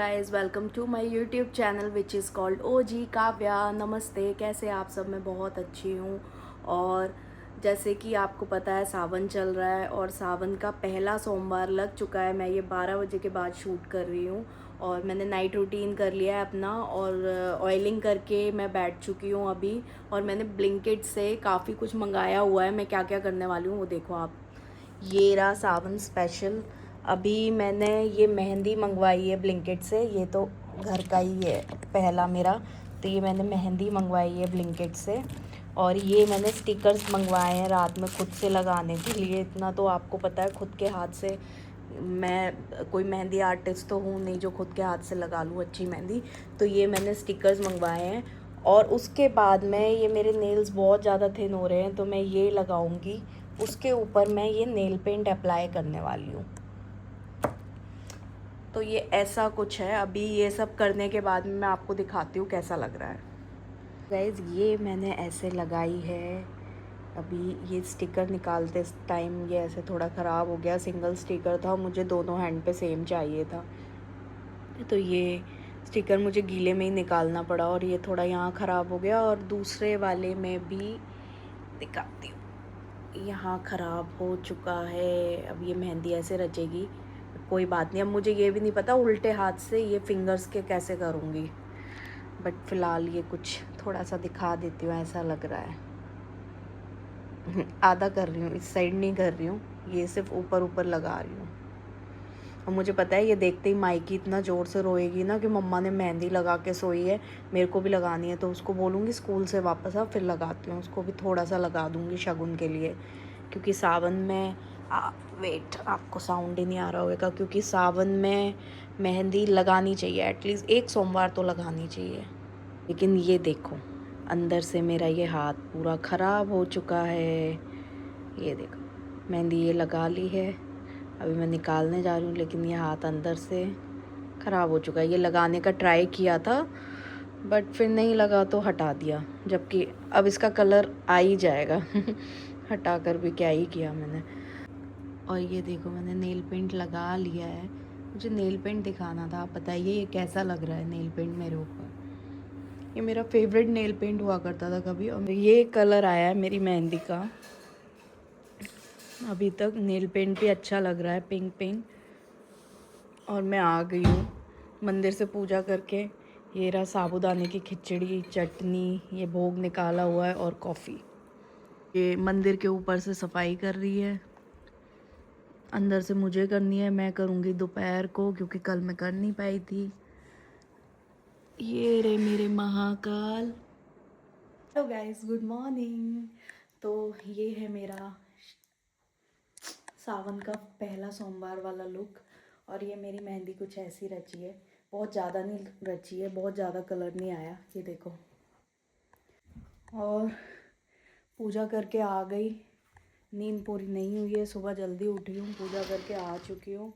Guys, welcome to my YouTube channel which is called O G Kavya. नमस्ते, कैसे आप सब? मैं बहुत अच्छी हूँ। और जैसे कि आपको पता है, सावन चल रहा है और सावन का पहला सोमवार लग चुका है। मैं ये 12 बजे के बाद शूट कर रही हूँ और मैंने नाइट रूटीन कर लिया है अपना और ऑयलिंग करके मैं बैठ चुकी हूँ अभी। और मैंने ब्लिंकिट से काफ़ी कुछ मंगाया हुआ है। मैं क्या क्या करने वाली हूँ वो देखो आप। ये रहा सावन स्पेशल। अभी मैंने ये मेहंदी मंगवाई है ब्लिंकिट से। ये तो घर का ही है पहला मेरा। तो ये मैंने मेहंदी मंगवाई है ब्लिंकिट से। और ये मैंने स्टिकर्स मंगवाए हैं रात में खुद से लगाने के लिए। इतना तो आपको पता है, खुद के हाथ से मैं कोई मेहंदी आर्टिस्ट तो हूँ नहीं जो खुद के हाथ से लगा लूँ अच्छी मेहंदी। तो ये मैंने स्टिकर्स मंगवाए हैं। और उसके बाद में ये मेरे नेल्स बहुत ज़्यादा थिन हो रहे हैं तो मैं ये लगाऊंगी। उसके ऊपर मैं ये नेल पेंट अप्लाई करने वाली हूँ। तो ये ऐसा कुछ है। अभी ये सब करने के बाद में मैं आपको दिखाती हूँ कैसा लग रहा है। गाइज़, ये मैंने ऐसे लगाई है। अभी ये स्टिकर निकालते टाइम ये ऐसे थोड़ा ख़राब हो गया। सिंगल स्टिकर था, मुझे दोनों हैंड पे सेम चाहिए था। तो ये स्टिकर मुझे गीले में ही निकालना पड़ा और ये थोड़ा यहाँ ख़राब हो गया। और दूसरे वाले में भी दिखाती हूँ, यहाँ ख़राब हो चुका है। अब ये मेहंदी ऐसे रचेगी, कोई बात नहीं। अब मुझे ये भी नहीं पता उल्टे हाथ से ये फिंगर्स के कैसे करूँगी। बट फ़िलहाल ये कुछ थोड़ा सा दिखा देती हूँ, ऐसा लग रहा है। आधा कर रही हूँ, इस साइड नहीं कर रही हूँ, ये सिर्फ ऊपर ऊपर लगा रही हूँ। और मुझे पता है ये देखते ही माइकी इतना ज़ोर से रोएगी ना कि मम्मा ने मेहंदी लगा के सोई है, मेरे को भी लगानी है। तो उसको बोलूँगी स्कूल से वापस आ, फिर लगाती हूँ। उसको भी थोड़ा सा लगा दूँगी शगुन के लिए, क्योंकि सावन में वेट, आपको साउंड ही नहीं आ रहा होगा, क्योंकि सावन में मेहंदी लगानी चाहिए, एटलीस्ट एक सोमवार तो लगानी चाहिए। लेकिन ये देखो, अंदर से मेरा ये हाथ पूरा ख़राब हो चुका है। ये देखो, मेहंदी ये लगा ली है, अभी मैं निकालने जा रही हूँ, लेकिन ये हाथ अंदर से ख़राब हो चुका है। ये लगाने का ट्राई किया था बट फिर नहीं लगा तो हटा दिया, जबकि अब इसका कलर आ ही जाएगा। हटा कर भी क्या ही किया मैंने। और ये देखो, मैंने नेल पेंट लगा लिया है। मुझे नेल पेंट दिखाना था, आप बताइए ये कैसा लग रहा है नेल पेंट मेरे ऊपर। ये मेरा फेवरेट नेल पेंट हुआ करता था कभी, और ये कलर आया है मेरी मेहंदी का। अभी तक नेल पेंट भी अच्छा लग रहा है, पिंक पिंक। और मैं आ गई हूँ मंदिर से पूजा करके। ये रहा साबूदाने की खिचड़ी, चटनी, ये भोग निकाला हुआ है और कॉफ़ी। ये मंदिर के ऊपर से सफाई कर रही है, अंदर से मुझे करनी है। मैं करूँगी दोपहर को, क्योंकि कल मैं कर नहीं पाई थी। ये रे मेरे Mahakal. Hello guys, good morning. तो ये है मेरा सावन का पहला सोमवार वाला लुक। और ये मेरी मेहंदी कुछ ऐसी रची है, बहुत ज़्यादा नहीं रची है, बहुत ज़्यादा कलर नहीं आया, ये देखो। और पूजा करके आ गई। नींद पूरी नहीं हुई है, सुबह जल्दी उठी हूँ, पूजा करके आ चुकी हूँ।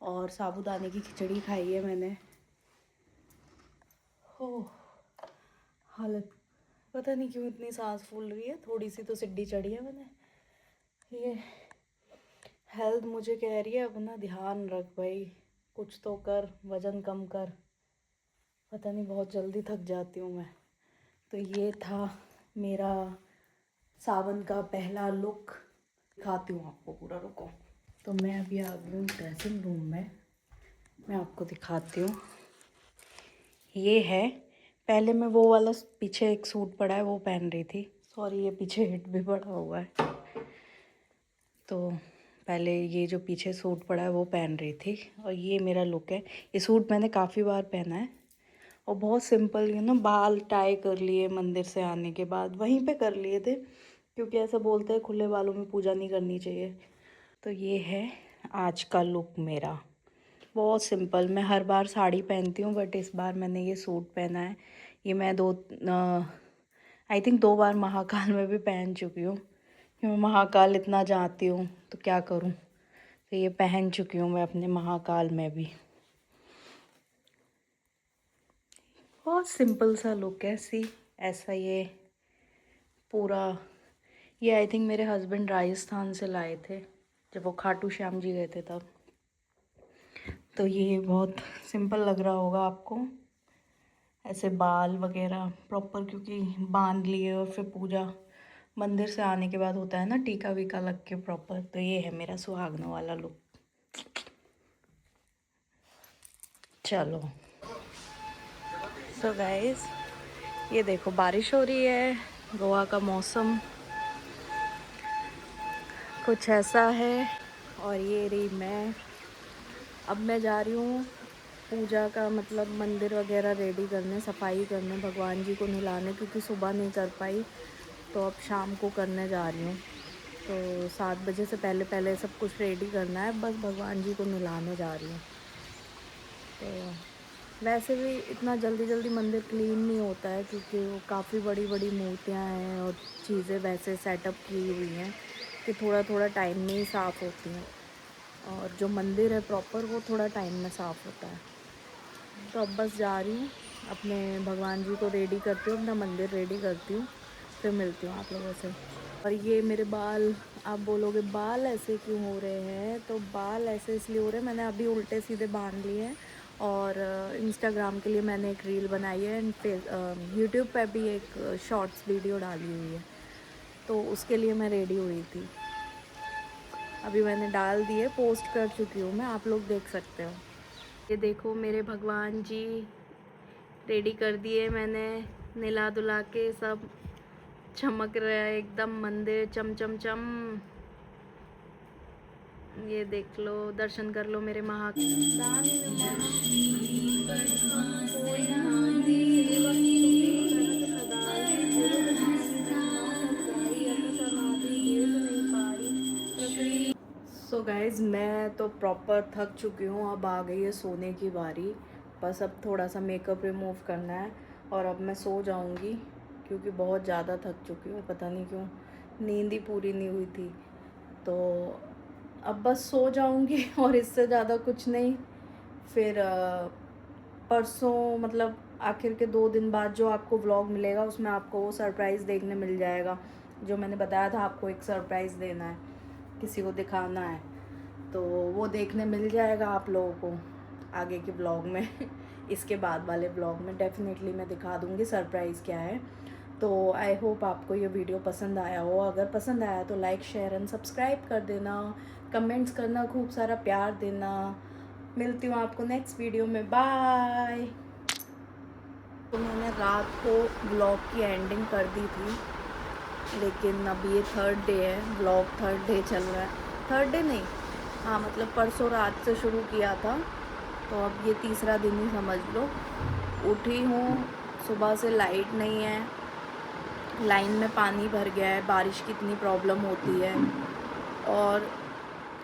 और साबूदाने की खिचड़ी खाई है मैंने। हो, हालत पता नहीं क्यों इतनी सांस फूल रही है, थोड़ी सी तो सिड्डी चढ़ी है मैंने। ये हेल्थ मुझे कह रही है अपना ध्यान रख भाई, कुछ तो कर, वज़न कम कर। पता नहीं, बहुत जल्दी थक जाती हूँ मैं। तो ये था मेरा सावन का पहला लुक। दिखाती हूँ आपको पूरा, रुको। तो मैं अभी आ गई हूँ ड्रेसिंग रूम में, मैं आपको दिखाती हूँ। ये है, पहले मैं वो वाला पीछे एक सूट पड़ा है वो पहन रही थी। सॉरी, ये पीछे हिट भी पड़ा हुआ है। तो पहले ये जो पीछे सूट पड़ा है वो पहन रही थी। और ये मेरा लुक है। ये सूट मैंने काफ़ी बार पहना है और बहुत सिंपल, बाल टाई कर लिए मंदिर से आने के बाद, वहीं पे कर लिए थे, क्योंकि ऐसा बोलते हैं खुले बालों में पूजा नहीं करनी चाहिए। तो ये है आज का लुक मेरा, बहुत सिंपल। मैं हर बार साड़ी पहनती हूँ बट इस बार मैंने ये सूट पहना है। ये मैं आई थिंक 2 बार महाकाल में भी पहन चुकी हूँ, कि मैं महाकाल इतना जाती हूँ तो क्या करूँ। तो ये पहन चुकी हूँ मैं अपने महाकाल में भी। बहुत सिंपल सा लुक है, सी ऐसा ये पूरा। ये आई थिंक मेरे हस्बैंड राजस्थान से लाए थे जब वो खाटू श्याम जी गए थे तब। तो ये बहुत सिंपल लग रहा होगा आपको, ऐसे बाल वगैरह प्रॉपर, क्योंकि बांध लिए और फिर पूजा मंदिर से आने के बाद होता है ना टीका वीका लग के प्रॉपर। तो ये है मेरा सुहागनों वाला लुक। चलो सो गाइस, ये देखो बारिश हो रही है, गोवा का मौसम कुछ ऐसा है। और ये रही मैं, अब मैं जा रही हूँ पूजा का मतलब मंदिर वगैरह रेडी करने, सफाई करने, भगवान जी को नहलाने, क्योंकि सुबह नहीं कर पाई तो अब शाम को करने जा रही हूँ। तो 7 बजे से पहले पहले सब कुछ रेडी करना है, बस भगवान जी को नहलाने जा रही हूँ। तो वैसे भी इतना जल्दी जल्दी मंदिर क्लीन नहीं होता है, क्योंकि वो काफ़ी बड़ी बड़ी मूर्तियाँ हैं और चीज़ें वैसे सेटअप की हुई हैं कि थोड़ा थोड़ा टाइम में ही साफ़ होती हैं। और जो मंदिर है प्रॉपर वो थोड़ा टाइम में साफ़ होता है। तो अब बस जा रही हूँ, अपने भगवान जी को रेडी करती हूँ, अपना मंदिर रेडी करती हूँ, फिर मिलती हूँ आप लोगों से। और ये मेरे बाल, आप बोलोगे बाल ऐसे क्यों हो रहे हैं, तो बाल ऐसे इसलिए हो रहे हैं, मैंने अभी उल्टे सीधे बांध लिए हैं। और इंस्टाग्राम के लिए मैंने एक रील बनाई है एंड यूट्यूब पर भी एक शॉर्ट्स वीडियो डाली हुई है, तो उसके लिए मैं रेडी हुई थी। अभी मैंने डाल दिए, पोस्ट कर चुकी हूँ मैं, आप लोग देख सकते हो। ये देखो मेरे भगवान जी रेडी कर दिए मैंने, नहला धुला के सब, चमक रहा है एकदम मंदिर, चम चम चम। ये देख लो, दर्शन कर लो मेरे सो गाइज़, मैं तो प्रॉपर थक चुकी हूँ, अब आ गई है सोने की बारी। बस अब थोड़ा सा मेकअप रिमूव करना है और अब मैं सो जाऊँगी, क्योंकि बहुत ज़्यादा थक चुकी हूँ, पता नहीं क्यों नींद ही पूरी नहीं हुई थी। तो अब बस सो जाऊँगी और इससे ज़्यादा कुछ नहीं। फिर परसों मतलब आखिर के 2 दिन बाद जो आपको व्लॉग मिलेगा उसमें आपको वो सरप्राइज़ देखने मिल जाएगा, जो मैंने बताया था आपको एक सरप्राइज़ देना है, किसी को दिखाना है, तो वो देखने मिल जाएगा आप लोगों को आगे के ब्लॉग में। इसके बाद वाले ब्लॉग में डेफिनेटली मैं दिखा दूँगी सरप्राइज़ क्या है। तो आई होप आपको ये वीडियो पसंद आया हो। अगर पसंद आया तो लाइक शेयर एंड सब्सक्राइब कर देना, कमेंट्स करना, खूब सारा प्यार देना। मिलती हूँ आपको नेक्स्ट वीडियो में, बाय। तो मैंने रात को ब्लॉग की एंडिंग कर दी थी, लेकिन अब ये 3rd डे है, ब्लॉग 3rd डे चल रहा है। 3rd डे नहीं, हाँ मतलब परसों रात से शुरू किया था, तो अब ये 3रा दिन ही समझ लो। उठी हूँ, सुबह से लाइट नहीं है, लाइन में पानी भर गया है, बारिश की इतनी प्रॉब्लम होती है, और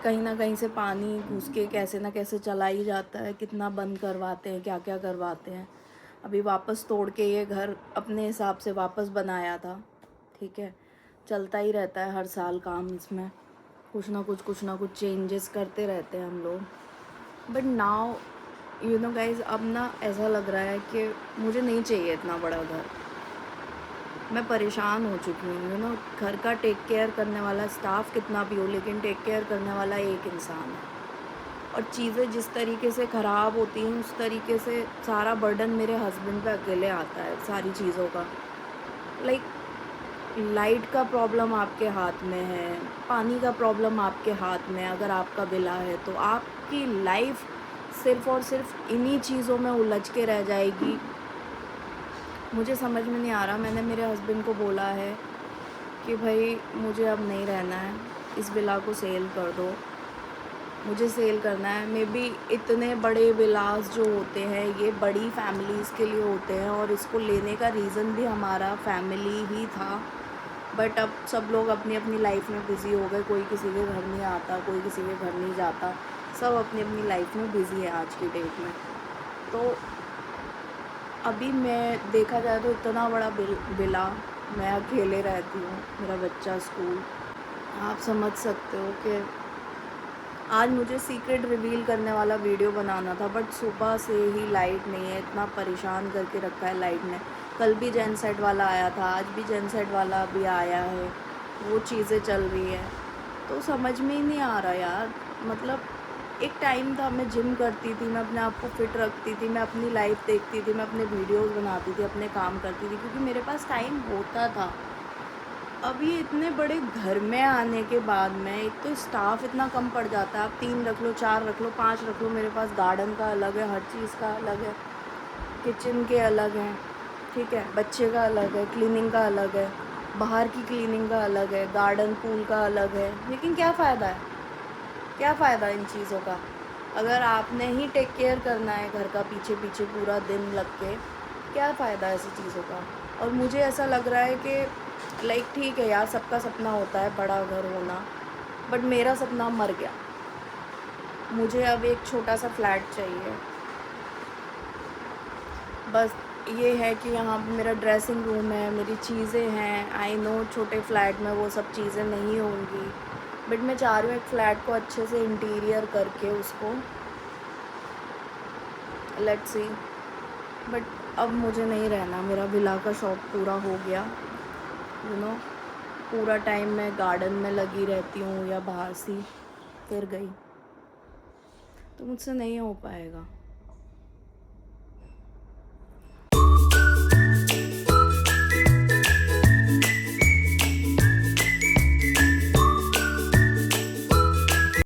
कहीं ना कहीं से पानी घुस के कैसे ना कैसे चला ही जाता है, कितना बंद करवाते हैं, क्या क्या करवाते हैं। अभी वापस तोड़ के ये घर अपने हिसाब से वापस बनाया था, ठीक है, चलता ही रहता है हर साल काम, इसमें कुछ ना कुछ चेंजेस करते रहते हैं हम लोग। But now you know guys, अब ना ऐसा लग रहा है कि मुझे नहीं चाहिए इतना बड़ा घर, मैं परेशान हो चुकी हूँ। यू नो, घर का टेक केयर करने वाला स्टाफ कितना भी हो, लेकिन टेक केयर करने वाला एक इंसान है, और चीज़ें जिस तरीके से ख़राब होती हैं उस तरीके से सारा बर्डन मेरे हस्बैंड पे अकेले आता है सारी चीज़ों का। लाइक लाइट का प्रॉब्लम आपके हाथ में है, पानी का प्रॉब्लम आपके हाथ में, अगर आपका बिला है तो आपकी लाइफ सिर्फ़ और सिर्फ इन्हीं चीज़ों में उलझ के रह जाएगी। मुझे समझ में नहीं आ रहा। मैंने मेरे हस्बैंड को बोला है कि भाई मुझे अब नहीं रहना है, इस विला को सेल कर दो, मुझे सेल करना है। मे बी इतने बड़े विलास जो होते हैं ये बड़ी फैमिलीज़ के लिए होते हैं, और इसको लेने का रीज़न भी हमारा फैमिली ही था। बट अब सब लोग अपनी अपनी लाइफ में बिज़ी हो गए, कोई किसी के घर नहीं आता, कोई किसी के घर नहीं जाता, सब अपनी अपनी लाइफ में बिज़ी है आज की डेट में। तो अभी मैं देखा जाए तो इतना बड़ा विला, मैं अकेले रहती हूँ, मेरा बच्चा स्कूल, आप समझ सकते हो कि आज मुझे सीक्रेट रिवील करने वाला वीडियो बनाना था, बट सुबह से ही लाइट नहीं है, इतना परेशान करके रखा है लाइट ने। कल भी जेनसेट वाला आया था, आज भी जेनसेट वाला भी आया है, वो चीज़ें चल रही है, तो समझ में ही नहीं आ रहा यार। मतलब एक टाइम था, मैं जिम करती थी, मैं अपने आप को फिट रखती थी, मैं अपनी लाइफ देखती थी, मैं अपने वीडियोस बनाती थी, अपने काम करती थी, क्योंकि मेरे पास टाइम होता था। अभी इतने बड़े घर में आने के बाद में एक तो स्टाफ इतना कम पड़ जाता है, आप 3 रख लो, 4 रख लो, 5 रख लो, मेरे पास गार्डन का अलग है, हर चीज़ का अलग है, किचन के अलग हैं, ठीक है, बच्चे का अलग है, क्लीनिंग का अलग है, बाहर की क्लीनिंग का अलग है, गार्डन पूल का अलग है। लेकिन क्या फ़ायदा है, क्या फ़ायदा इन चीज़ों का, अगर आपने ही टेक केयर करना है घर का पीछे पीछे पूरा दिन लग के, क्या फ़ायदा ऐसी चीज़ों का। और मुझे ऐसा लग रहा है कि लाइक ठीक है यार, सबका सपना होता है बड़ा घर होना, बट मेरा सपना मर गया। मुझे अब एक छोटा सा फ्लैट चाहिए। बस ये है कि यहाँ पे मेरा ड्रेसिंग रूम है, मेरी चीज़ें हैं। आई नो छोटे फ्लैट में वो सब चीज़ें नहीं होंगी, बट मैं चाह रही हूँ एक फ़्लैट को अच्छे से इंटीरियर करके उसको, लेट्स सी। बट अब मुझे नहीं रहना, मेरा विला का शौक पूरा हो गया, यू नो। पूरा टाइम मैं गार्डन में लगी रहती हूँ या बाहर सी फिर गई, तो मुझसे नहीं हो पाएगा।